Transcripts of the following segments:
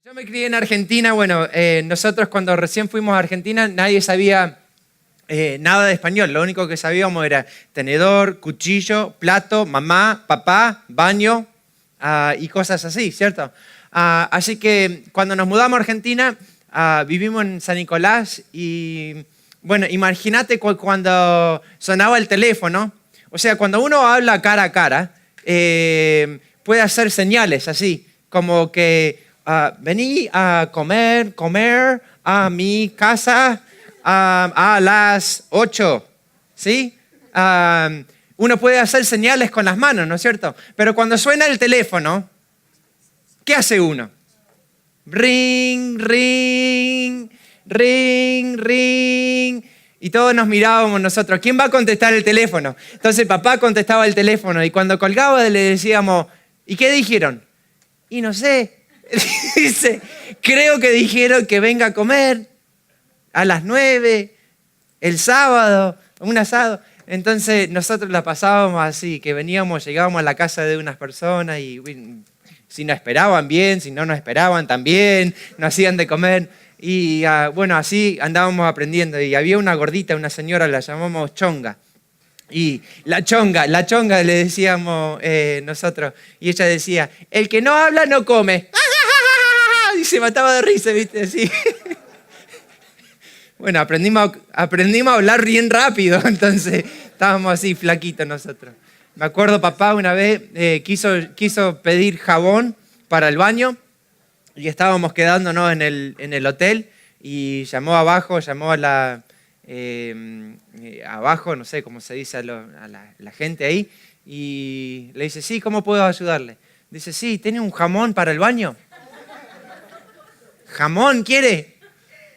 Yo me crié en Argentina. Bueno, nosotros cuando recién fuimos a Argentina nadie sabía nada de español. Lo único que sabíamos era tenedor, cuchillo, plato, mamá, papá, baño y cosas así, ¿cierto? Así que cuando nos mudamos a Argentina, vivimos en San Nicolás y, bueno, imagínate cuando sonaba el teléfono. O sea, cuando uno habla cara a cara, puede hacer señales así, como que vení a comer a mi casa a las 8, ¿sí? Uno puede hacer señales con las manos, ¿no es cierto? Pero cuando suena el teléfono, ¿qué hace uno? Ring, ring, ring, ring. Y todos nos mirábamos nosotros. ¿Quién va a contestar el teléfono? Entonces papá contestaba el teléfono y cuando colgaba le decíamos, ¿y qué dijeron? Y no sé. Dice, creo que dijeron que venga a comer a las 9, el sábado, un asado. Entonces nosotros la pasábamos así, que llegábamos a la casa de unas personas y si nos esperaban bien, si no nos esperaban también, nos hacían de comer. Y bueno, así andábamos aprendiendo. Y había una gordita, una señora, la llamamos Chonga. Y la chonga le decíamos nosotros. Y ella decía, el que no habla no come. Y se mataba de risa, ¿viste? Así. Bueno, aprendimos a hablar bien rápido, entonces estábamos así flaquitos nosotros. Me acuerdo papá una vez quiso pedir jabón para el baño y estábamos quedándonos en el hotel y llamó abajo a la... abajo, no sé cómo se dice a la gente ahí, y le dice, sí, ¿cómo puedo ayudarle? Dice, sí, ¿tiene un jamón para el baño? ¿Jamón quiere?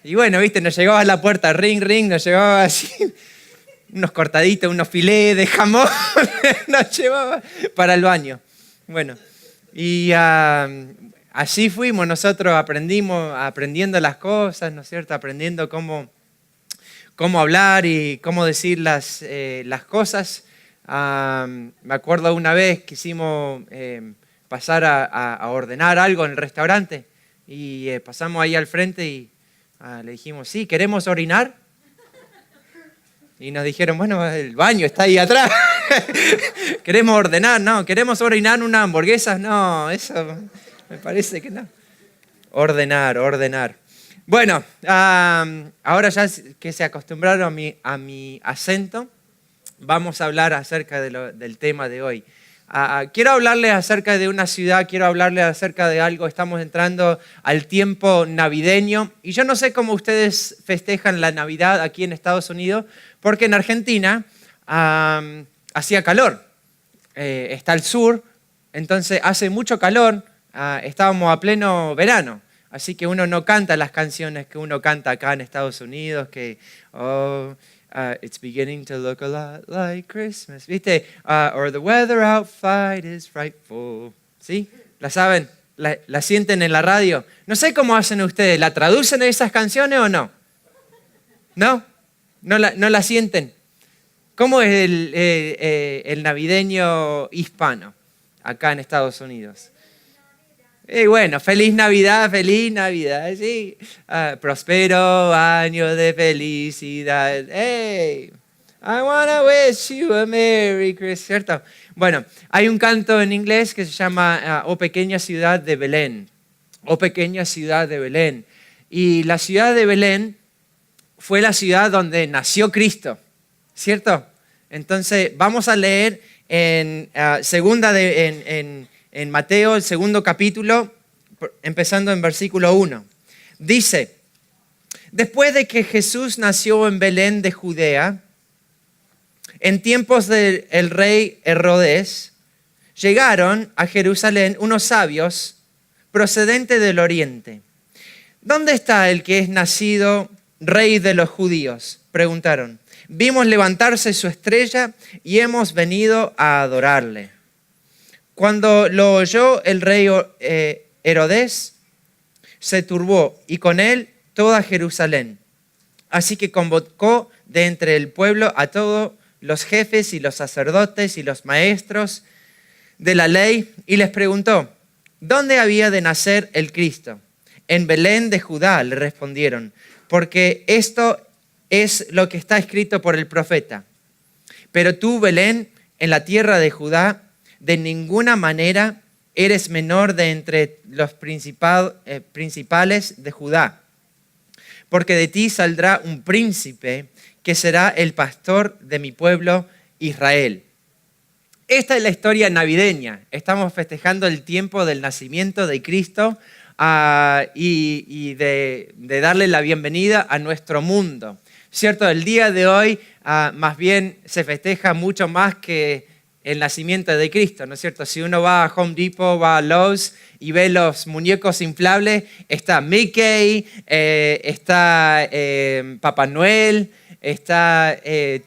Y bueno, viste, nos llegaba a la puerta, ring, ring, nos llevaba así, unos cortaditos, unos filés de jamón, nos llevaba para el baño. Bueno, y así fuimos nosotros aprendiendo las cosas, ¿no es cierto? Aprendiendo cómo hablar y cómo decir las cosas. Me acuerdo una vez quisimos pasar a ordenar algo en el restaurante y pasamos ahí al frente y le dijimos, sí, ¿queremos orinar? Y nos dijeron, bueno, el baño está ahí atrás. ¿Queremos ordenar? No. ¿Queremos orinar unas hamburguesas? No, eso me parece que no. Ordenar. Bueno, ahora ya que se acostumbraron a mi acento, vamos a hablar acerca del tema de hoy. Quiero hablarles acerca de una ciudad, quiero hablarles acerca de algo. Estamos entrando al tiempo navideño y yo no sé cómo ustedes festejan la Navidad aquí en Estados Unidos, porque en Argentina hacía calor. Está al sur, entonces hace mucho calor, estábamos a pleno verano. Así que uno no canta las canciones que uno canta acá en Estados Unidos, que, it's beginning to look a lot like Christmas, ¿viste? Or the weather outside is frightful, ¿sí? ¿La saben? ¿La sienten en la radio? No sé cómo hacen ustedes, ¿la traducen esas canciones o no? ¿No? ¿No la sienten? ¿Cómo es el navideño hispano acá en Estados Unidos? Bueno, feliz Navidad, sí. Próspero año de felicidad. Hey, I wanna wish you a Merry Christmas, ¿cierto? Bueno, hay un canto en inglés que se llama Oh pequeña ciudad de Belén. Oh pequeña ciudad de Belén. Y la ciudad de Belén fue la ciudad donde nació Cristo, ¿cierto? Entonces, vamos a leer en en Mateo, el segundo capítulo, empezando en versículo 1. Dice, después de que Jesús nació en Belén de Judea, en tiempos del rey Herodes, llegaron a Jerusalén unos sabios procedentes del oriente. ¿Dónde está el que es nacido rey de los judíos?, preguntaron. Vimos levantarse su estrella y hemos venido a adorarle. Cuando lo oyó el rey Herodes, se turbó y con él toda Jerusalén. Así que convocó de entre el pueblo a todos los jefes y los sacerdotes y los maestros de la ley y les preguntó, ¿dónde había de nacer el Cristo? En Belén de Judá, le respondieron, porque esto es lo que está escrito por el profeta. Pero tú, Belén, en la tierra de Judá, de ninguna manera eres menor de entre los principales de Judá, porque de ti saldrá un príncipe que será el pastor de mi pueblo Israel. Esta es la historia navideña. Estamos festejando el tiempo del nacimiento de Cristo y de darle la bienvenida a nuestro mundo. ¿Cierto? El día de hoy más bien se festeja mucho más que el nacimiento de Cristo, ¿no es cierto? Si uno va a Home Depot, va a Lowe's y ve los muñecos inflables, está Mickey, está Papá Noel, está el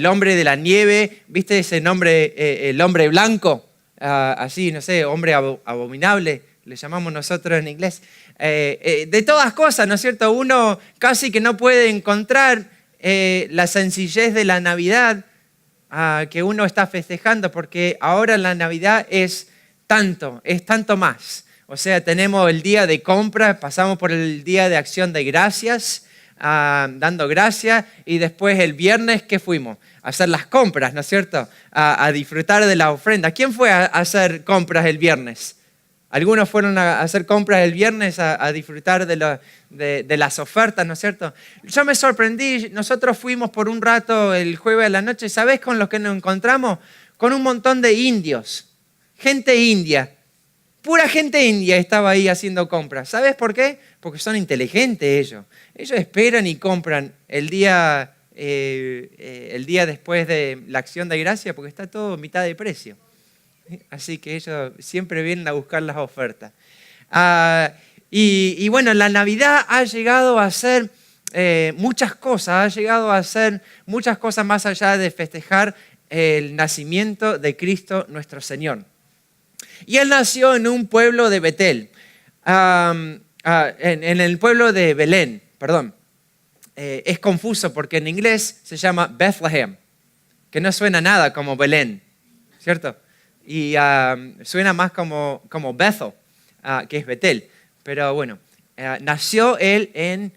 hombre de la nieve, ¿viste ese nombre, el hombre blanco? Así, no sé, hombre abominable, le llamamos nosotros en inglés. De todas cosas, ¿no es cierto? Uno casi que no puede encontrar la sencillez de la Navidad que uno está festejando, porque ahora la Navidad es tanto más. O sea, tenemos el día de compra, pasamos por el día de acción de gracias, dando gracias, y después el viernes, ¿qué fuimos? A hacer las compras, ¿no es cierto? A disfrutar de la ofrenda. ¿Quién fue a hacer compras el viernes? Algunos fueron a hacer compras el viernes, a disfrutar de las ofertas, ¿no es cierto? Yo me sorprendí, nosotros fuimos por un rato el jueves a la noche, ¿sabés con lo que nos encontramos? Con un montón de indios, gente india, pura gente india estaba ahí haciendo compras. ¿Sabés por qué? Porque son inteligentes ellos. Ellos esperan y compran el día después de la acción de gracia, porque está todo a mitad de precio. Así que ellos siempre vienen a buscar las ofertas. Y bueno, la Navidad ha llegado a ser muchas cosas, más allá de festejar el nacimiento de Cristo nuestro Señor. Y Él nació en un pueblo de Betel, en el pueblo de Belén, perdón. Es confuso porque en inglés se llama Bethlehem, que no suena nada como Belén, ¿cierto? Y suena más como Bethel, que es Betel. Pero bueno, nació él en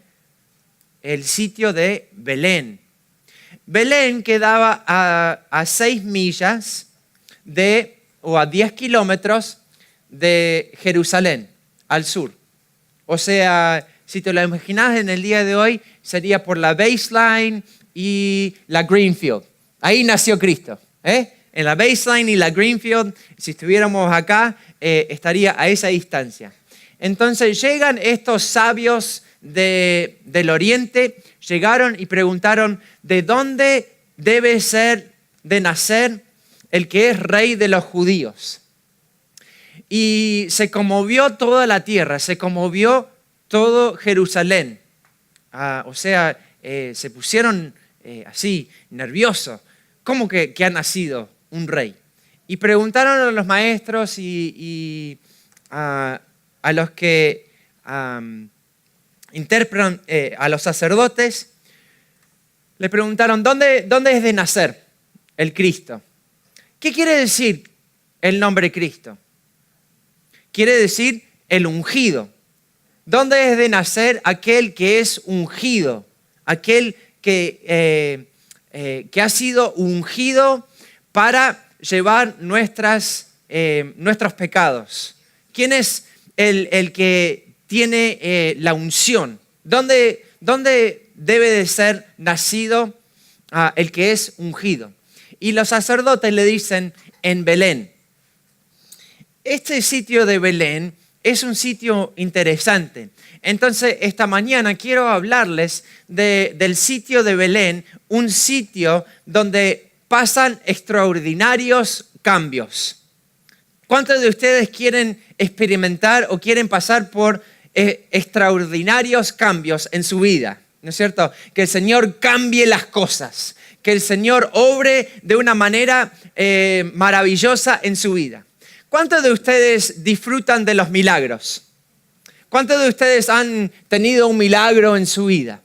el sitio de Belén. Belén quedaba a 6 millas o a 10 kilómetros de Jerusalén, al sur. O sea, si te lo imaginas en el día de hoy, sería por la Baseline y la Greenfield. Ahí nació Cristo, En la Baseline y la Greenfield, si estuviéramos acá, estaría a esa distancia. Entonces llegan estos sabios del oriente, llegaron y preguntaron, ¿de dónde debe de nacer el que es rey de los judíos? Y se conmovió toda la tierra, se conmovió todo Jerusalén. Se pusieron así, nerviosos. ¿Cómo que ha nacido un rey? Y preguntaron a los maestros y a los que interpretan, a los sacerdotes, le preguntaron, ¿dónde es de nacer el Cristo? ¿Qué quiere decir el nombre Cristo? Quiere decir el ungido. ¿Dónde es de nacer aquel que es ungido? Aquel que ha sido ungido para llevar nuestros pecados. ¿Quién es el que tiene la unción? ¿Dónde debe de ser nacido el que es ungido? Y los sacerdotes le dicen, en Belén. Este sitio de Belén es un sitio interesante. Entonces, esta mañana quiero hablarles del sitio de Belén, un sitio donde pasan extraordinarios cambios. ¿Cuántos de ustedes quieren experimentar o quieren pasar por extraordinarios cambios en su vida? ¿No es cierto? Que el Señor cambie las cosas, que el Señor obre de una manera maravillosa en su vida. ¿Cuántos de ustedes disfrutan de los milagros? ¿Cuántos de ustedes han tenido un milagro en su vida?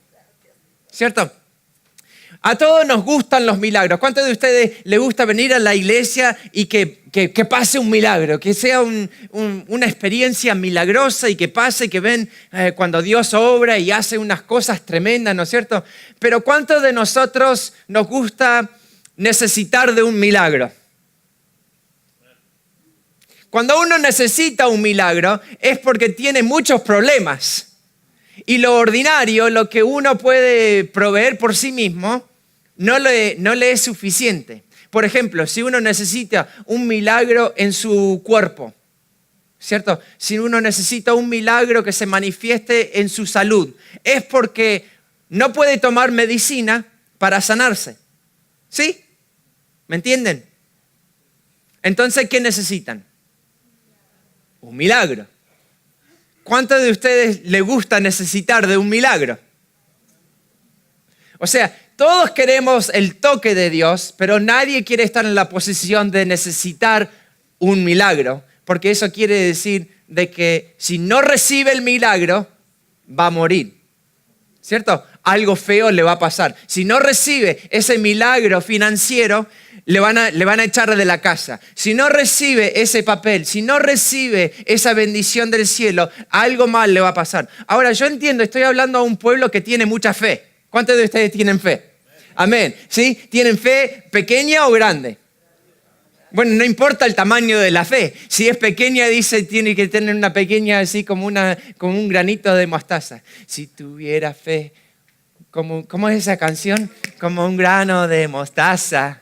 ¿Cierto? A todos nos gustan los milagros. ¿Cuántos de ustedes les gusta venir a la iglesia y que que pase un milagro, que sea una experiencia milagrosa y que pase, que ven cuando Dios obra y hace unas cosas tremendas, ¿no es cierto? Pero ¿cuántos de nosotros nos gusta necesitar de un milagro? Cuando uno necesita un milagro es porque tiene muchos problemas. Y lo ordinario, lo que uno puede proveer por sí mismo, no le es suficiente. Por ejemplo, si uno necesita un milagro en su cuerpo, ¿cierto? Si uno necesita un milagro que se manifieste en su salud, es porque no puede tomar medicina para sanarse. ¿Sí? ¿Me entienden? Entonces, ¿qué necesitan? Un milagro. ¿Cuántos de ustedes les gusta necesitar de un milagro? O sea, todos queremos el toque de Dios, pero nadie quiere estar en la posición de necesitar un milagro, porque eso quiere decir de que si no recibe el milagro, va a morir, ¿cierto? Algo feo le va a pasar. Si no recibe ese milagro financiero, le van a echar de la casa. Si no recibe ese papel, si no recibe esa bendición del cielo, algo mal le va a pasar. Ahora, yo entiendo, estoy hablando a un pueblo que tiene mucha fe. ¿Cuántos de ustedes tienen fe? Amén. ¿Sí? ¿Tienen fe pequeña o grande? Bueno, no importa el tamaño de la fe. Si es pequeña, dice, tiene que tener una pequeña, así como un granito de mostaza. Si tuviera fe, ¿cómo es esa canción? Como un grano de mostaza.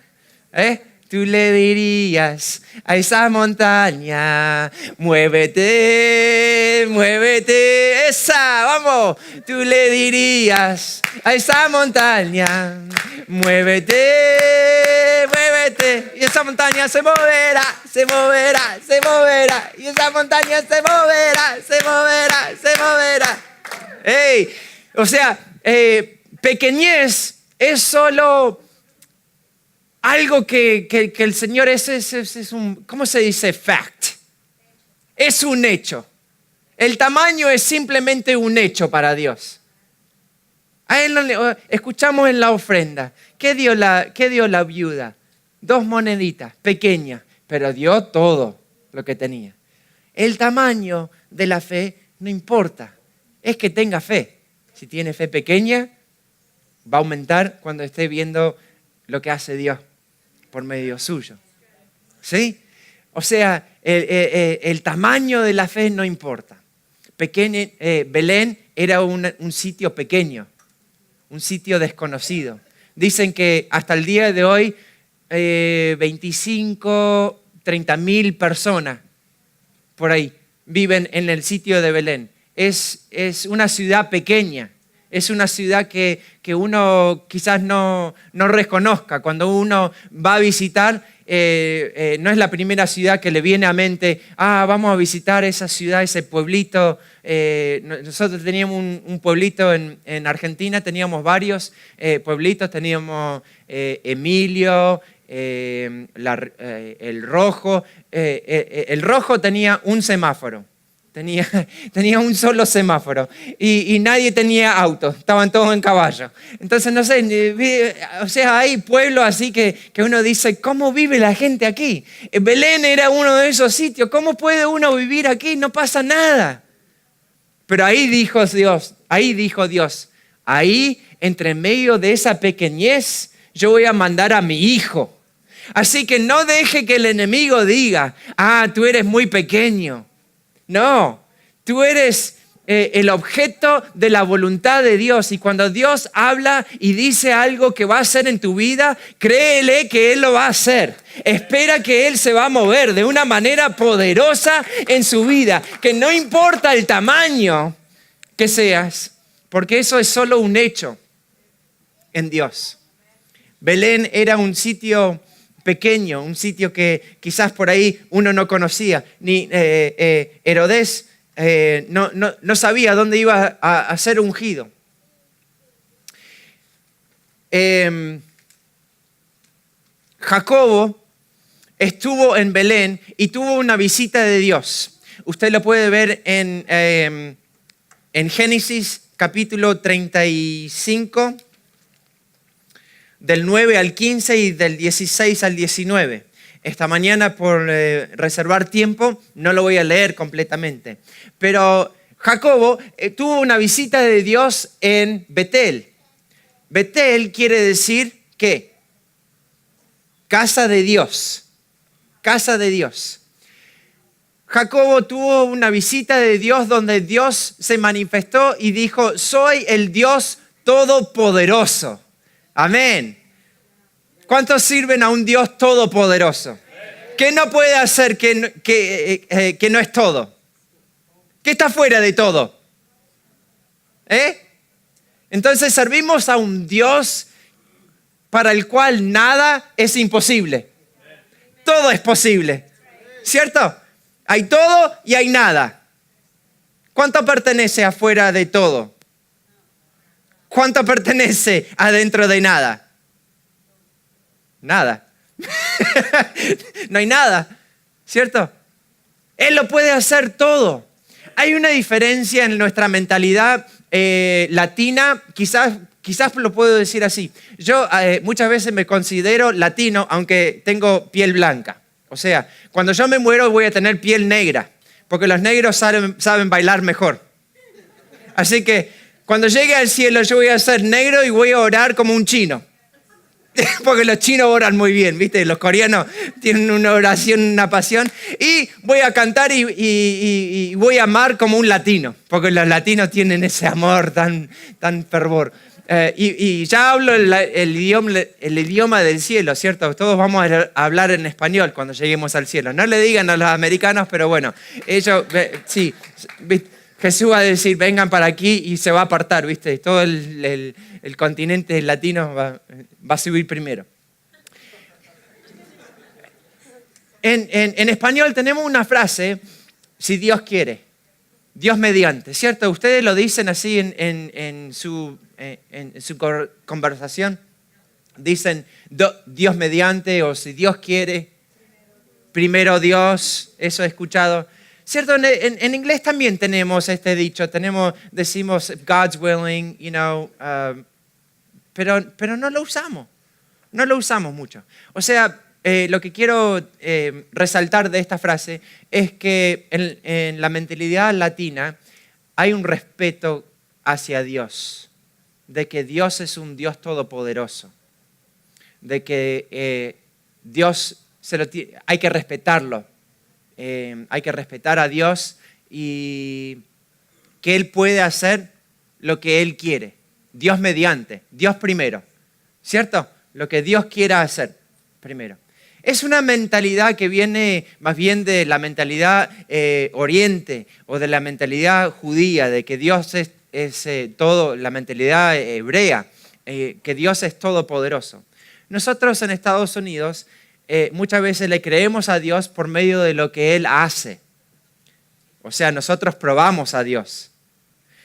Tú le dirías a esa montaña, muévete, muévete, esa, vamos. Tú le dirías a esa montaña, muévete, muévete. Y esa montaña se moverá, se moverá, se moverá. Y esa montaña se moverá, se moverá, se moverá. Hey, o sea, pequeñez es solo algo que el Señor es un, ¿cómo se dice? Fact. Es un hecho. El tamaño es simplemente un hecho para Dios. A él escuchamos en la ofrenda. ¿Qué dio la viuda? 2 moneditas, pequeñas, pero dio todo lo que tenía. El tamaño de la fe no importa. Es que tenga fe. Si tiene fe pequeña, va a aumentar cuando esté viendo lo que hace Dios por medio suyo. ¿Sí? O sea, el tamaño de la fe no importa. Belén era un sitio pequeño, un sitio desconocido. Dicen que hasta el día de hoy 25, 30,000 personas por ahí viven en el sitio de Belén. Es una ciudad pequeña. Es una ciudad que uno quizás no reconozca. Cuando uno va a visitar, no es la primera ciudad que le viene a mente, vamos a visitar esa ciudad, ese pueblito. Nosotros teníamos un pueblito en Argentina, teníamos varios pueblitos, teníamos Emilio, el Rojo. El Rojo tenía un semáforo. Tenía un solo semáforo y nadie tenía auto, estaban todos en caballo. Entonces, no sé, o sea, hay pueblos así que uno dice, ¿cómo vive la gente aquí? Belén era uno de esos sitios, ¿cómo puede uno vivir aquí? No pasa nada. Pero ahí dijo Dios, ahí entre medio de esa pequeñez, yo voy a mandar a mi hijo. Así que no deje que el enemigo diga, tú eres muy pequeño. No, tú eres el objeto de la voluntad de Dios. Y cuando Dios habla y dice algo que va a hacer en tu vida, créele que Él lo va a hacer. Espera que Él se va a mover de una manera poderosa en su vida. Que no importa el tamaño que seas, porque eso es solo un hecho en Dios. Belén era un sitio pequeño, un sitio que quizás por ahí uno no conocía, ni Herodes no sabía dónde iba a ser ungido. Jacobo estuvo en Belén y tuvo una visita de Dios. Usted lo puede ver en Génesis capítulo 35, del 9 al 15 y del 16 al 19. esta mañana por reservar tiempo no lo voy a leer completamente. Pero Jacobo tuvo una visita de Dios en Betel. Betel quiere decir ¿qué? Casa de Dios. Casa de Dios. Jacobo tuvo una visita de Dios donde Dios se manifestó y dijo, soy el Dios todopoderoso. Amén. ¿Cuántos sirven a un Dios todopoderoso? ¿Qué no puede hacer que no es todo? ¿Qué está fuera de todo? Entonces servimos a un Dios para el cual nada es imposible. Todo es posible. ¿Cierto? Hay todo y hay nada. ¿Cuánto pertenece afuera de todo? ¿Cuánto pertenece adentro de nada? Nada. No hay nada, ¿cierto? Él lo puede hacer todo. Hay una diferencia en nuestra mentalidad latina, quizás lo puedo decir así. Yo muchas veces me considero latino, aunque tengo piel blanca. O sea, cuando yo me muero voy a tener piel negra, porque los negros saben bailar mejor. Así que cuando llegue al cielo yo voy a ser negro y voy a orar como un chino. Porque los chinos oran muy bien, ¿viste? Los coreanos tienen una oración, una pasión. Y voy a cantar y voy a amar como un latino, porque los latinos tienen ese amor tan fervor. Y ya hablo el idioma del cielo, ¿cierto? Todos vamos a hablar en español cuando lleguemos al cielo. No le digan a los americanos, pero bueno, ellos, sí, Jesús va a decir, vengan para aquí y se va a apartar, ¿viste? Todo el continente latino va a subir primero. En español tenemos una frase, si Dios quiere, Dios mediante, ¿cierto? Ustedes lo dicen así en su conversación. Dicen Dios mediante o si Dios quiere, primero Dios, eso he escuchado. ¿Cierto? En inglés también tenemos este dicho, decimos God's willing, pero no lo usamos mucho. O sea, lo que quiero resaltar de esta frase es que en la mentalidad latina hay un respeto hacia Dios, de que Dios es un Dios todopoderoso, de que Dios hay que respetarlo. Hay que respetar a Dios y que Él puede hacer lo que Él quiere. Dios mediante, Dios primero, ¿cierto? Lo que Dios quiera hacer primero. Es una mentalidad que viene más bien de la mentalidad oriente o de la mentalidad judía, de que Dios es todo, la mentalidad hebrea, que Dios es todopoderoso. Nosotros en Estados Unidos muchas veces le creemos a Dios por medio de lo que Él hace. O sea, nosotros probamos a Dios.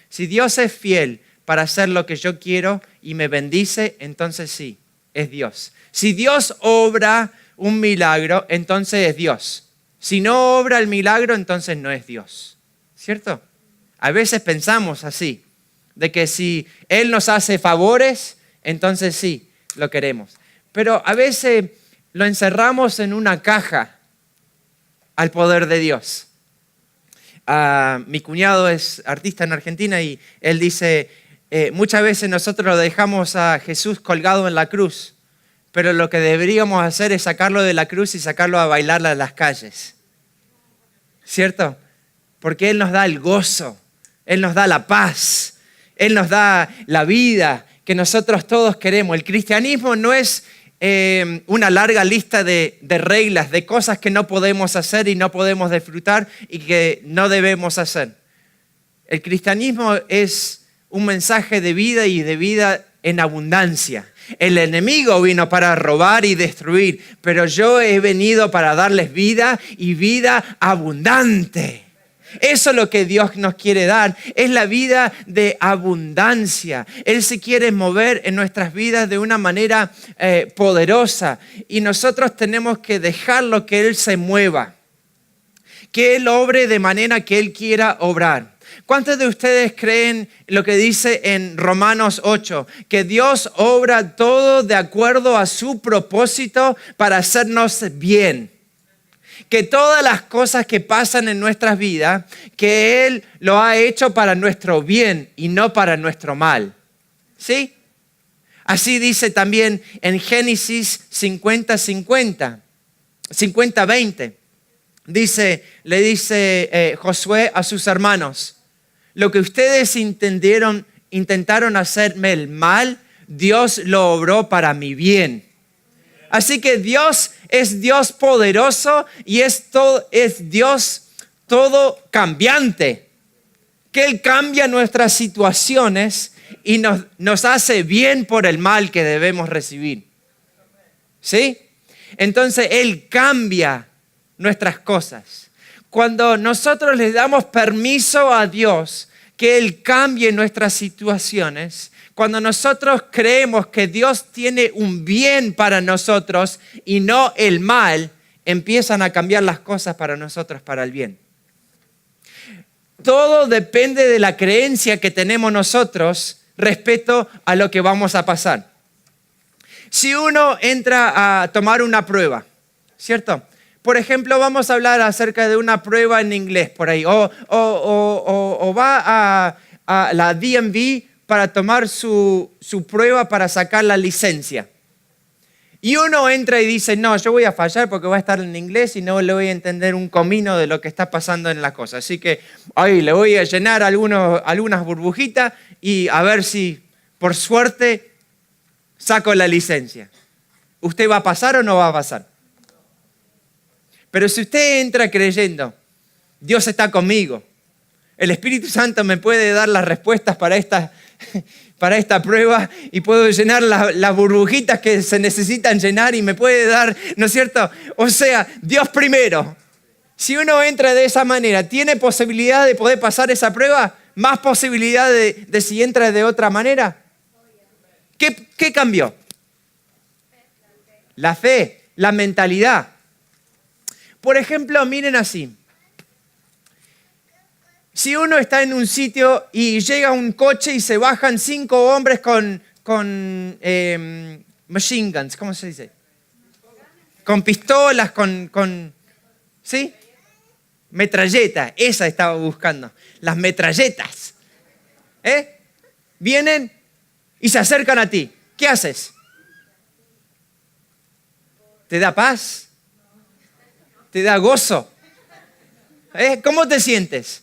Si Dios es fiel para hacer lo que yo quiero y me bendice, entonces sí, es Dios. Si Dios obra un milagro, entonces es Dios. Si no obra el milagro, entonces no es Dios. ¿Cierto? A veces pensamos así, de que si Él nos hace favores, entonces sí, lo queremos. Pero a veces lo encerramos en una caja al poder de Dios. Mi cuñado es artista en Argentina y él dice, muchas veces nosotros lo dejamos a Jesús colgado en la cruz, pero lo que deberíamos hacer es sacarlo de la cruz y sacarlo a bailar a las calles. ¿Cierto? Porque Él nos da el gozo, Él nos da la paz, Él nos da la vida que nosotros todos queremos. El cristianismo no es una larga lista de reglas, de cosas que no podemos hacer y no podemos disfrutar y que no debemos hacer. El cristianismo es un mensaje de vida y de vida en abundancia. El enemigo vino para robar y destruir, pero yo he venido para darles vida y vida abundante. Eso es lo que Dios nos quiere dar, es la vida de abundancia. Él se quiere mover en nuestras vidas de una manera poderosa y nosotros tenemos que dejarlo que Él se mueva, que Él obre de manera que Él quiera obrar. ¿Cuántos de ustedes creen lo que dice en Romanos 8? Que Dios obra todo de acuerdo a su propósito para hacernos bien. que todas las cosas que pasan en nuestras vidas, que Él lo ha hecho para nuestro bien y no para nuestro mal. ¿Sí? Así dice también en Génesis 50-20. Le dice Josué a sus hermanos, lo que ustedes intentaron hacerme el mal, Dios lo obró para mi bien. Así que Dios es Dios poderoso y es Dios todo cambiante. Que Él cambia nuestras situaciones y nos hace bien por el mal que debemos recibir. ¿Sí? Entonces Él cambia nuestras cosas. Cuando nosotros le damos permiso a Dios que Él cambie nuestras situaciones, cuando nosotros creemos que Dios tiene un bien para nosotros y no el mal, empiezan a cambiar las cosas para nosotros para el bien. Todo depende de la creencia que tenemos nosotros respecto a lo que vamos a pasar. Si uno entra a tomar una prueba, ¿cierto? Por ejemplo, vamos a hablar acerca de una prueba en inglés por ahí, o va a la DMV para tomar su prueba para sacar la licencia. Y uno entra y dice, no, yo voy a fallar porque va a estar en inglés y no le voy a entender un comino de lo que está pasando en la cosa. Así que ahí le voy a llenar algunas burbujitas y a ver si por suerte saco la licencia. ¿Usted va a pasar o no va a pasar? Pero si usted entra creyendo, Dios está conmigo, el Espíritu Santo me puede dar las respuestas para esta prueba y puedo llenar las burbujitas que se necesitan llenar y me puede dar, ¿no es cierto? O sea, Dios primero. Si uno entra de esa manera, ¿tiene posibilidad de poder pasar esa prueba? ¿Más posibilidad de si entra de otra manera? ¿Qué cambió? La fe, la mentalidad. Por ejemplo, miren así. Si uno está en un sitio y llega un coche y se bajan 5 hombres con machine guns, ¿cómo se dice? Con pistolas, ¿sí? Metralleta, esa estaba buscando. Las metralletas. Vienen y se acercan a ti. ¿Qué haces? ¿Te da paz? ¿Te da gozo? ¿Cómo te sientes?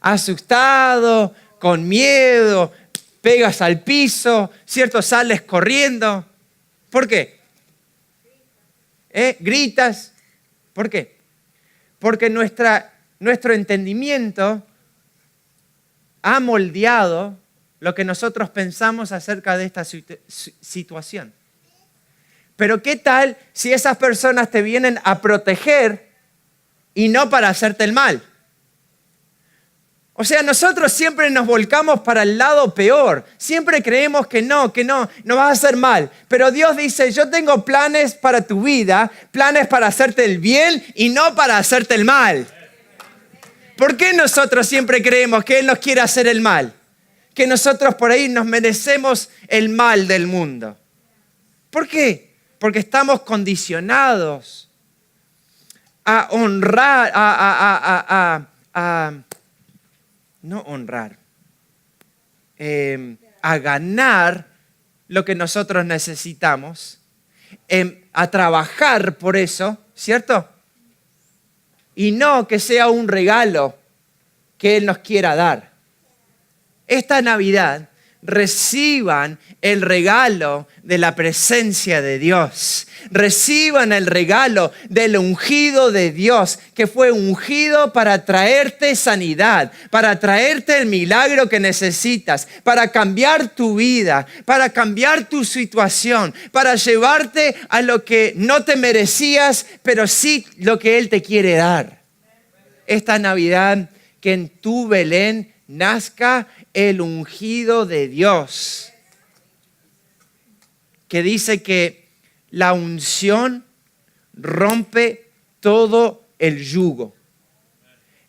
Asustado, con miedo, pegas al piso, ¿cierto? Sales corriendo. ¿Por qué? Gritas. ¿Por qué? Porque nuestro entendimiento ha moldeado lo que nosotros pensamos acerca de esta situación. Pero ¿qué tal si esas personas te vienen a proteger y no para hacerte el mal? O sea, nosotros siempre nos volcamos para el lado peor. Siempre creemos que no vas a hacer mal. Pero Dios dice, yo tengo planes para tu vida, planes para hacerte el bien y no para hacerte el mal. ¿Por qué nosotros siempre creemos que Él nos quiere hacer el mal? Que nosotros por ahí nos merecemos el mal del mundo. ¿Por qué? Porque estamos condicionados a honrar, a ganar lo que nosotros necesitamos, a trabajar por eso, ¿cierto? Y no que sea un regalo que Él nos quiera dar. Esta Navidad reciban el regalo de la presencia de Dios. Reciban el regalo del ungido de Dios, que fue ungido para traerte sanidad, para traerte el milagro que necesitas, para cambiar tu vida, para cambiar tu situación, para llevarte a lo que no te merecías, pero sí lo que Él te quiere dar. Esta Navidad, que en tu Belén nazca el ungido de Dios, que dice que la unción rompe todo el yugo.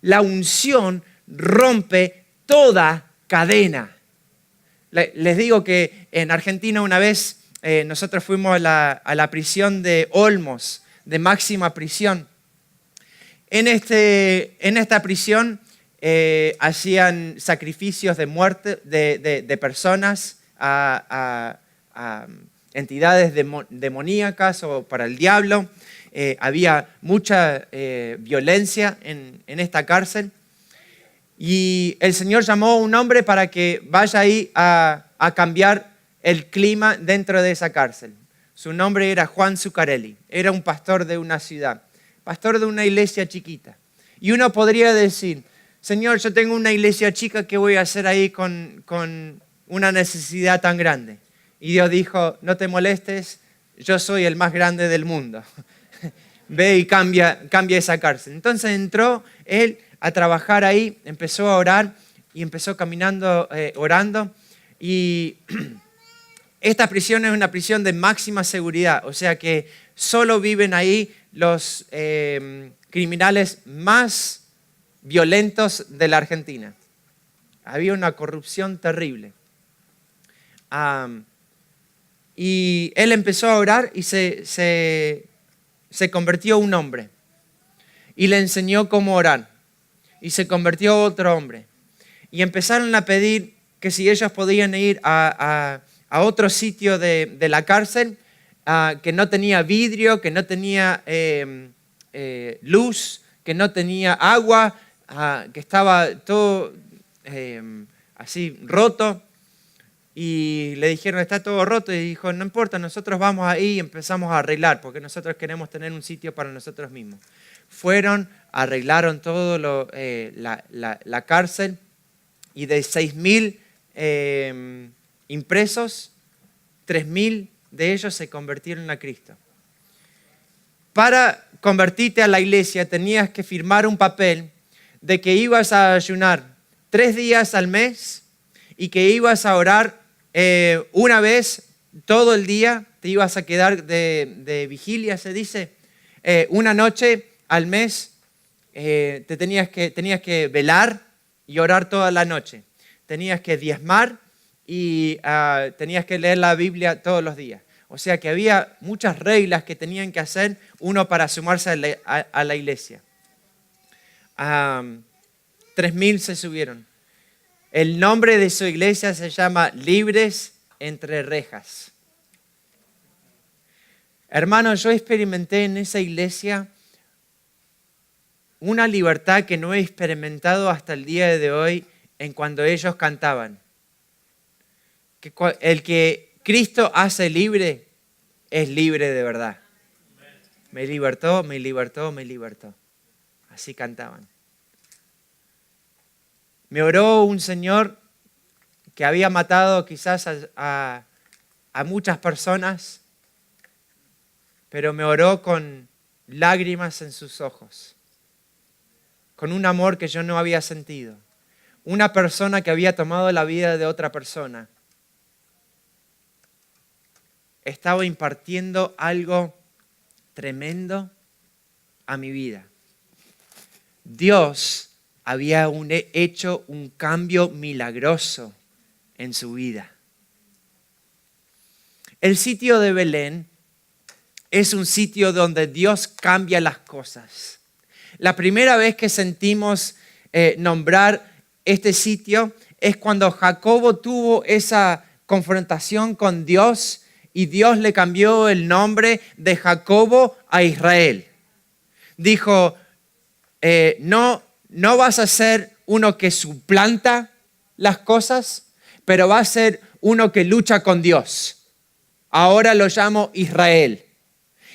La unción rompe toda cadena. Les digo que en Argentina una vez nosotros fuimos a la prisión de Olmos, de máxima prisión, En esta prisión hacían sacrificios de muerte de personas a entidades demoníacas o para el diablo. Había mucha violencia en esta cárcel. Y el Señor llamó a un hombre para que vaya ahí a cambiar el clima dentro de esa cárcel. Su nombre era Juan Zuccarelli. Era un pastor de una ciudad, pastor de una iglesia chiquita. Y uno podría decir, Señor, yo tengo una iglesia chica, ¿qué voy a hacer ahí con una necesidad tan grande? Y Dios dijo, no te molestes, yo soy el más grande del mundo. Ve y cambia esa cárcel. Entonces entró él a trabajar ahí, empezó a orar y empezó caminando, orando. Y esta prisión es una prisión de máxima seguridad, o sea que solo viven ahí los criminales más violentos de la Argentina. Había una corrupción terrible. Y él empezó a orar y se convirtió en un hombre. Y le enseñó cómo orar. Y se convirtió en otro hombre. Y empezaron a pedir que si ellos podían ir a otro sitio de la cárcel, que no tenía vidrio, que no tenía luz, que no tenía agua, que estaba todo así roto. Y le dijeron, está todo roto. Y dijo, no importa, nosotros vamos ahí y empezamos a arreglar, porque nosotros queremos tener un sitio para nosotros mismos. Fueron, arreglaron todo la cárcel, y de 6.000 impresos, 3.000 de ellos se convirtieron a Cristo. Para convertirte a la iglesia tenías que firmar un papel de que ibas a ayunar 3 días al mes y que ibas a orar una vez todo el día, te ibas a quedar de vigilia, se dice, una noche al mes tenías que velar y orar toda la noche. Tenías que diezmar y tenías que leer la Biblia todos los días. O sea que había muchas reglas que tenían que hacer uno para sumarse a la iglesia. 3.000 se subieron. El nombre de su iglesia se llama Libres entre Rejas. Hermano, yo experimenté en esa iglesia una libertad que no he experimentado hasta el día de hoy en cuando ellos cantaban. Que el que Cristo hace libre es libre de verdad. Me libertó, me libertó, me libertó. Así cantaban. Me oró un señor que había matado quizás a muchas personas, pero me oró con lágrimas en sus ojos, con un amor que yo no había sentido. Una persona que había tomado la vida de otra persona estaba impartiendo algo tremendo a mi vida. Dios había hecho un cambio milagroso en su vida. El sitio de Belén es un sitio donde Dios cambia las cosas. La primera vez que sentimos nombrar este sitio es cuando Jacobo tuvo esa confrontación con Dios y Dios le cambió el nombre de Jacobo a Israel. Dijo, no vas a ser uno que suplanta las cosas, pero va a ser uno que lucha con Dios. Ahora lo llamo Israel.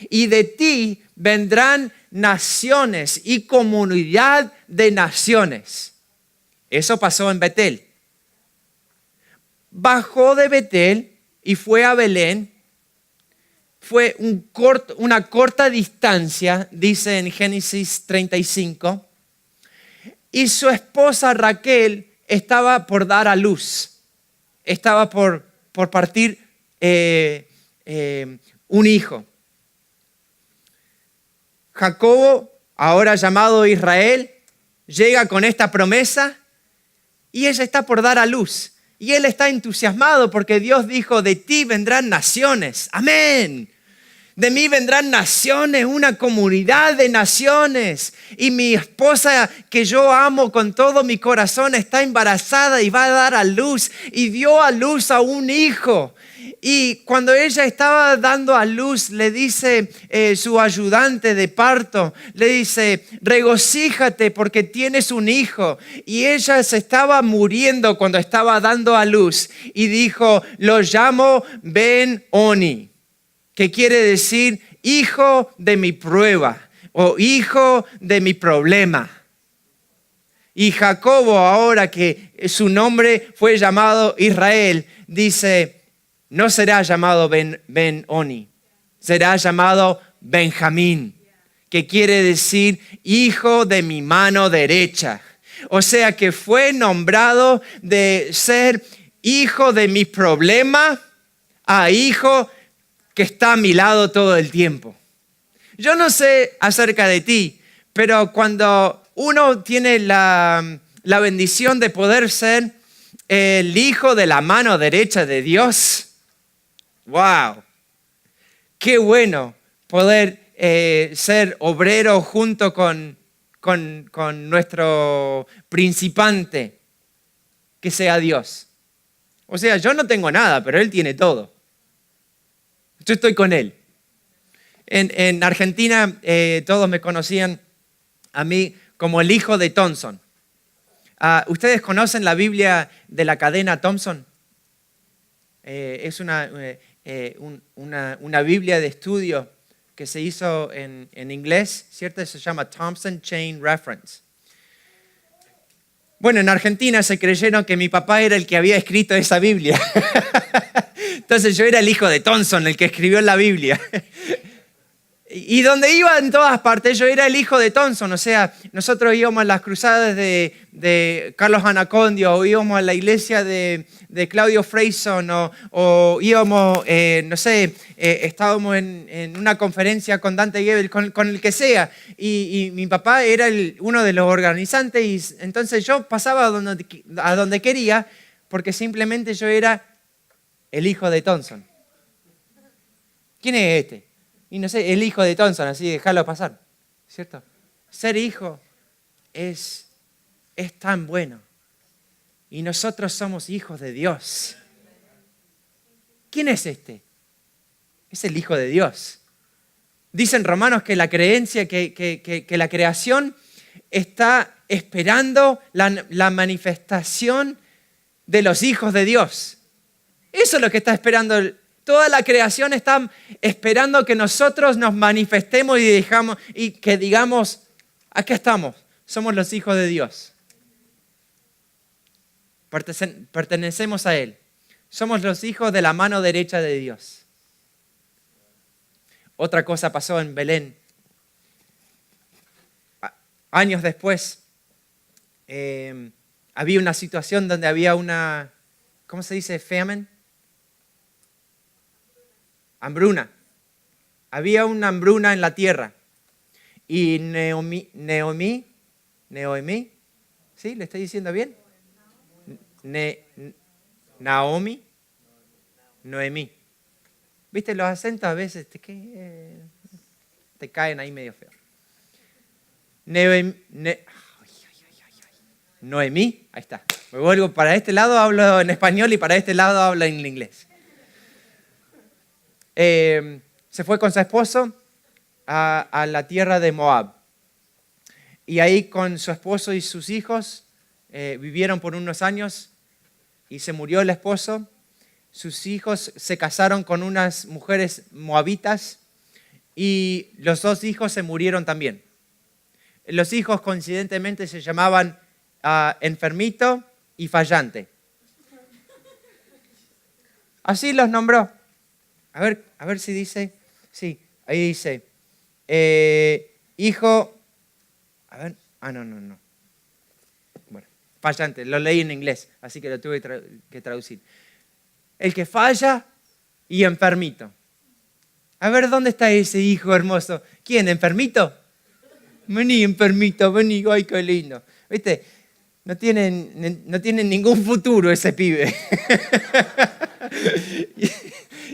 Y de ti vendrán naciones y comunidad de naciones. Eso pasó en Betel. Bajó de Betel y fue a Belén. Fue una corta distancia, dice en Génesis 35. Y su esposa Raquel estaba por dar a luz. Estaba por partir un hijo. Jacobo, ahora llamado Israel, llega con esta promesa y ella está por dar a luz. Y él está entusiasmado porque Dios dijo, de ti vendrán naciones. Amén. De mí vendrán naciones, una comunidad de naciones. Y mi esposa, que yo amo con todo mi corazón, está embarazada y va a dar a luz. Y dio a luz a un hijo. Y cuando ella estaba dando a luz, le dice su ayudante de parto, le dice, regocíjate porque tienes un hijo. Y ella se estaba muriendo cuando estaba dando a luz. Y dijo, lo llamo Ben-Oni, que quiere decir hijo de mi prueba o hijo de mi problema. Y Jacobo, ahora que su nombre fue llamado Israel, dice, no será llamado Ben-Oni, será llamado Benjamín, que quiere decir hijo de mi mano derecha. O sea que fue nombrado de ser hijo de mi problema a hijo que está a mi lado todo el tiempo. Yo no sé acerca de ti, pero cuando uno tiene la bendición de poder ser el hijo de la mano derecha de Dios, ¡wow! ¡Qué bueno poder ser obrero junto con nuestro principante, que sea Dios! O sea, yo no tengo nada, pero Él tiene todo. Yo estoy con Él. En Argentina todos me conocían a mí como el hijo de Thompson. ¿Ustedes conocen la Biblia de la cadena Thompson? Es una Biblia de estudio que se hizo en inglés, ¿cierto? Se llama Thompson Chain Reference. Bueno, en Argentina se creyeron que mi papá era el que había escrito esa Biblia. Entonces yo era el hijo de Thompson, el que escribió la Biblia. Y donde iba en todas partes, yo era el hijo de Thompson. O sea, nosotros íbamos a las cruzadas de Carlos Anacondio, o íbamos a la iglesia de Claudio Freyson, o íbamos, estábamos en una conferencia con Dante Gebel, con el que sea. Y mi papá era uno de los organizantes, y entonces yo pasaba a donde quería, porque simplemente yo era el hijo de Thompson. ¿Quién es este? Y no sé, el hijo de Thompson, así, déjalo pasar, ¿cierto? Ser hijo es tan bueno. Y nosotros somos hijos de Dios. ¿Quién es este? Es el Hijo de Dios. Dicen Romanos que la creencia, que la creación está esperando la manifestación de los hijos de Dios. Eso es lo que está esperando. Toda la creación está esperando que nosotros nos manifestemos y que digamos, aquí estamos, somos los hijos de Dios. Pertenecemos a Él. Somos los hijos de la mano derecha de Dios. Otra cosa pasó en Belén. Años después, había una situación donde había una, ¿cómo se dice? Famine. Hambruna. Había una hambruna en la tierra. Y Noemí, ¿sí? ¿Le estoy diciendo bien? Noemí. ¿Viste los acentos a veces? Te caen ahí medio feo. Noemí, ahí está. Me vuelvo para este lado, hablo en español, y para este lado hablo en inglés. Se fue con su esposo a la tierra de Moab. Y ahí con su esposo y sus hijos vivieron por unos años, y se murió el esposo. Sus hijos se casaron con unas mujeres moabitas, y los dos hijos se murieron también. Los hijos coincidentemente se llamaban Enfermito y Fallante. Así los nombró. A ver si dice. Sí, ahí dice. Hijo. A ver. No. Bueno, Fallante. Lo leí en inglés, así que lo tuve que traducir. El que falla y Enfermito. A ver, ¿dónde está ese hijo hermoso? ¿Quién? ¿Enfermito? Vení, Enfermito, vení. Ay, qué lindo. ¿Viste? No tienen ningún futuro ese pibe.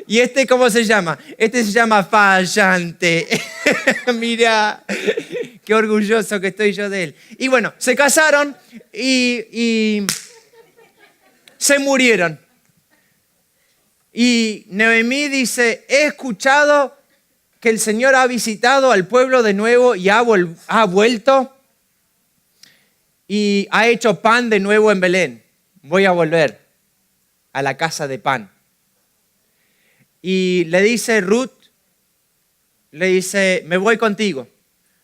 ¿Y este cómo se llama? Este se llama fallante. Mira, qué orgulloso que estoy yo de él. Y bueno, se casaron y se murieron. Y Noemí dice, he escuchado que el Señor ha visitado al pueblo de nuevo y ha vuelto y ha hecho pan de nuevo en Belén. Voy a volver a la casa de pan. Y le dice Ruth, le dice, me voy contigo.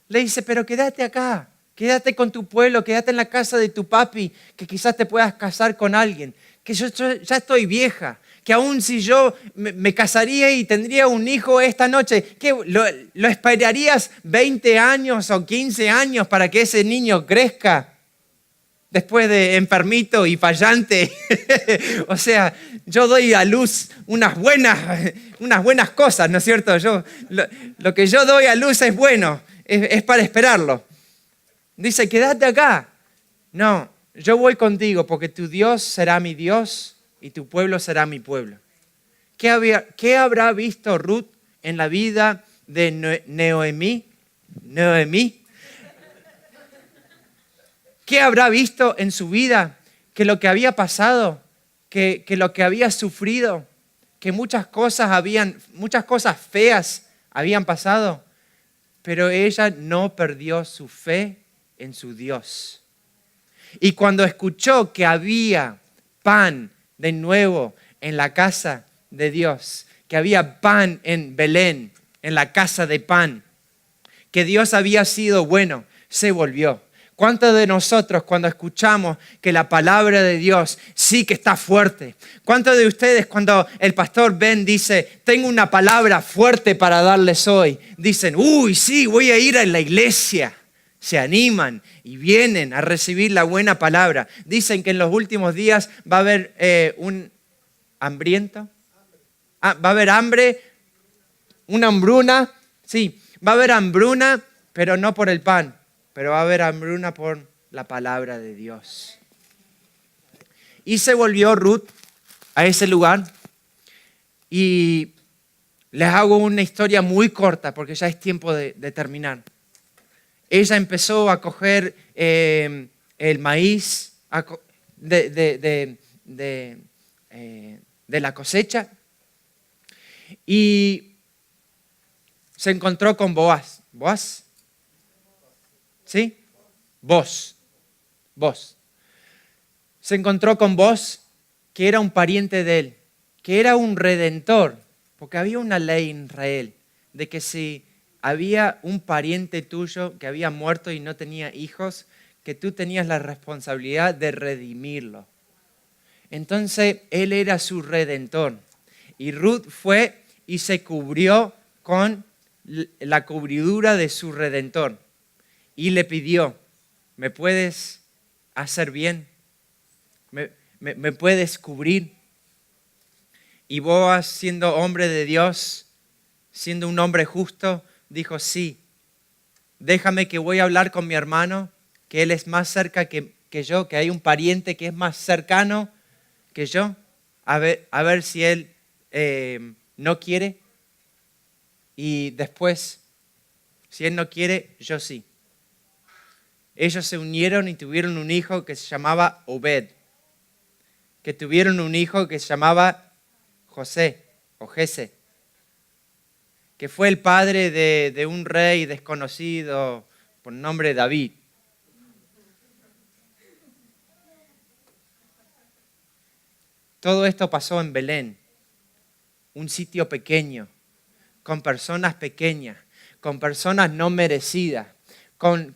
Le dice, pero quédate acá, quédate con tu pueblo, quédate en la casa de tu papi, que quizás te puedas casar con alguien, que yo ya estoy vieja, que aún si yo me casaría y tendría un hijo esta noche, ¿qué, lo esperarías 20 años o 15 años para que ese niño crezca? Después de enfermito y fallante. O sea, yo doy a luz unas buenas cosas, ¿no es cierto? Lo que yo doy a luz es bueno, es para esperarlo. Dice, quédate acá. No, yo voy contigo porque tu Dios será mi Dios y tu pueblo será mi pueblo. ¿Qué habrá visto Ruth en la vida de Noemí? ¿Qué habrá visto en su vida? Que lo que había pasado, que lo que había sufrido, que muchas cosas feas habían pasado, pero ella no perdió su fe en su Dios. Y cuando escuchó que había pan de nuevo en la casa de Dios, que había pan en Belén, en la casa de pan, que Dios había sido bueno, se volvió. ¿Cuántos de nosotros cuando escuchamos que la palabra de Dios sí que está fuerte? ¿Cuántos de ustedes cuando el pastor Ben dice, tengo una palabra fuerte para darles hoy? Dicen, uy, sí, voy a ir a la iglesia. Se animan y vienen a recibir la buena palabra. Dicen que en los últimos días va a haber un hambriento. Va a haber hambre, una hambruna. Sí, va a haber hambruna, pero no por el pan. Pero va a haber hambruna por la palabra de Dios. Y se volvió Ruth a ese lugar. Y les hago una historia muy corta porque ya es tiempo de terminar. Ella empezó a coger el maíz de la cosecha y se encontró con Boaz. ¿Boaz? ¿Sí? Vos. Se encontró con Boaz, que era un pariente de él, que era un redentor, porque había una ley en Israel de que si había un pariente tuyo que había muerto y no tenía hijos, que tú tenías la responsabilidad de redimirlo. Entonces, él era su redentor. Y Ruth fue y se cubrió con la cubridura de su redentor. Y le pidió, ¿me puedes hacer bien? ¿Me puedes cubrir? Y Boaz, siendo hombre de Dios, siendo un hombre justo, dijo, sí, déjame que voy a hablar con mi hermano, que él es más cerca que yo, que hay un pariente que es más cercano que yo, a ver si él no quiere. Y después, si él no quiere, yo sí. Ellos se unieron y tuvieron un hijo que se llamaba Obed, que tuvieron un hijo que se llamaba José o Jesse, que fue el padre de un rey desconocido por nombre David. Todo esto pasó en Belén, un sitio pequeño, con personas pequeñas, con personas no merecidas, con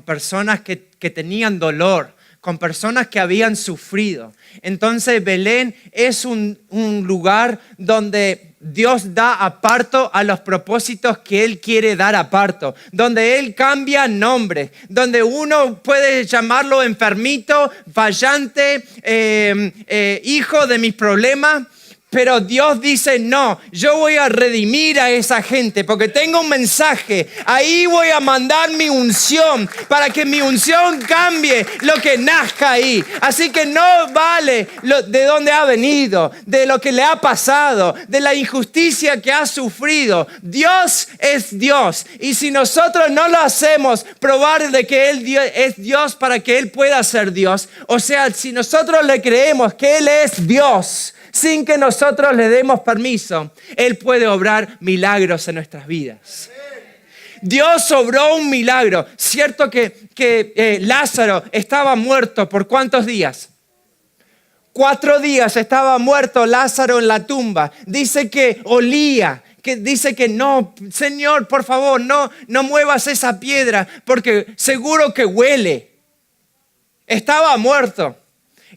personas que tenían dolor, con personas que habían sufrido. Entonces Belén es un lugar donde Dios da aparto a los propósitos que Él quiere dar aparto, donde Él cambia nombres, donde uno puede llamarlo enfermito, fallante, hijo de mis problemas, Pero Dios dice, no, yo voy a redimir a esa gente porque tengo un mensaje. Ahí voy a mandar mi unción para que mi unción cambie lo que nazca ahí. Así que no vale de dónde ha venido, de lo que le ha pasado, de la injusticia que ha sufrido. Dios es Dios. Y si nosotros no lo hacemos, probar de que Él es Dios para que Él pueda ser Dios. O sea, si nosotros le creemos que Él es Dios, sin que nosotros le demos permiso, Él puede obrar milagros en nuestras vidas. Dios obró un milagro. Cierto que Lázaro estaba muerto ¿por cuántos días? 4 días estaba muerto Lázaro en la tumba. Dice que olía. Dice que no, Señor, por favor, no muevas esa piedra porque seguro que huele. Estaba muerto.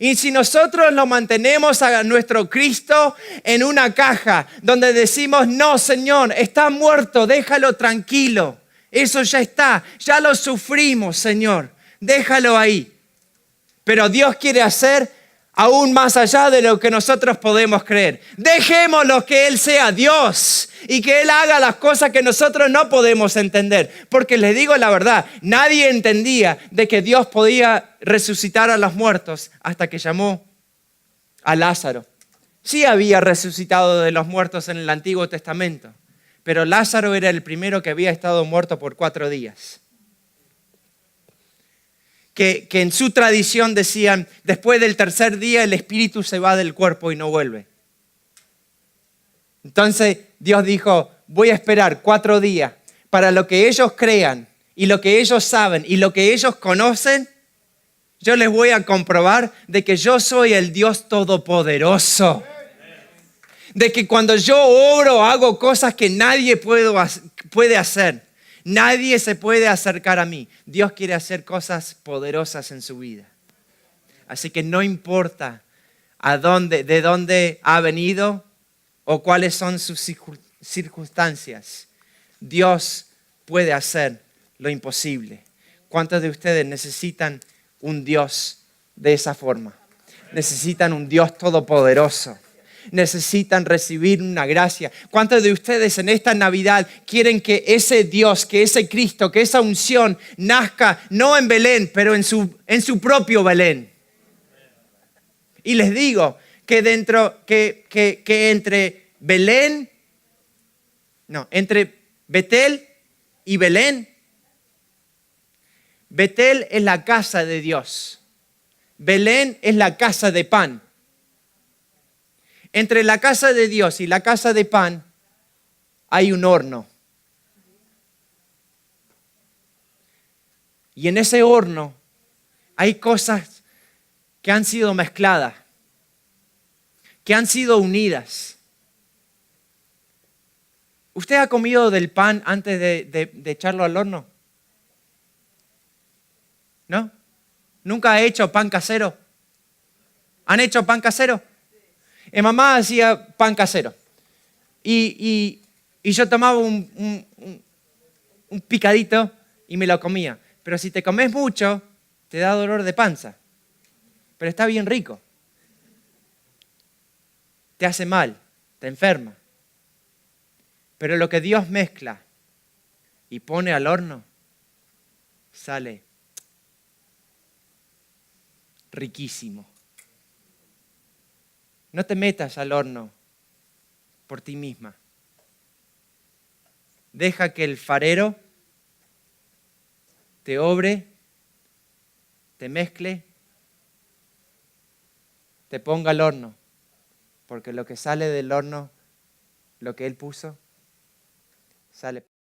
Y si nosotros lo mantenemos a nuestro Cristo en una caja donde decimos, no, Señor, está muerto, déjalo tranquilo. Eso ya está, ya lo sufrimos, Señor, déjalo ahí. Pero Dios quiere hacer aún más allá de lo que nosotros podemos creer. Dejémoslo que Él sea Dios y que Él haga las cosas que nosotros no podemos entender. Porque les digo la verdad, nadie entendía de que Dios podía resucitar a los muertos hasta que llamó a Lázaro. Sí había resucitado de los muertos en el Antiguo Testamento, pero Lázaro era el primero que había estado muerto por 4 días. Que en su tradición decían, después del 3er día el espíritu se va del cuerpo y no vuelve. Entonces Dios dijo, voy a esperar 4 días para lo que ellos crean y lo que ellos saben y lo que ellos conocen. Yo les voy a comprobar de que yo soy el Dios todopoderoso. De que cuando yo obro hago cosas que nadie puede hacer. Nadie se puede acercar a mí. Dios quiere hacer cosas poderosas en su vida. Así que no importa de dónde ha venido o cuáles son sus circunstancias. Dios puede hacer lo imposible. ¿Cuántos de ustedes necesitan un Dios de esa forma? Necesitan un Dios todopoderoso. Necesitan recibir una gracia. ¿Cuántos de ustedes en esta Navidad quieren que ese Dios, que ese Cristo, que esa unción nazca no en Belén, pero en su propio Belén? Y les digo que entre Betel y Belén, Betel es la casa de Dios. Belén es la casa de pan. Entre la casa de Dios y la casa de pan hay un horno. Y en ese horno hay cosas que han sido mezcladas, que han sido unidas. ¿Usted ha comido del pan antes de echarlo al horno? ¿No? ¿Nunca ha hecho pan casero? ¿Han hecho pan casero? Mi mamá hacía pan casero y yo tomaba un picadito y me lo comía. Pero si te comes mucho, te da dolor de panza. Pero está bien rico. Te hace mal, te enferma. Pero lo que Dios mezcla y pone al horno, sale riquísimo. No te metas al horno por ti misma. Deja que el farero te obre, te mezcle, te ponga al horno. Porque lo que sale del horno, lo que Él puso, sale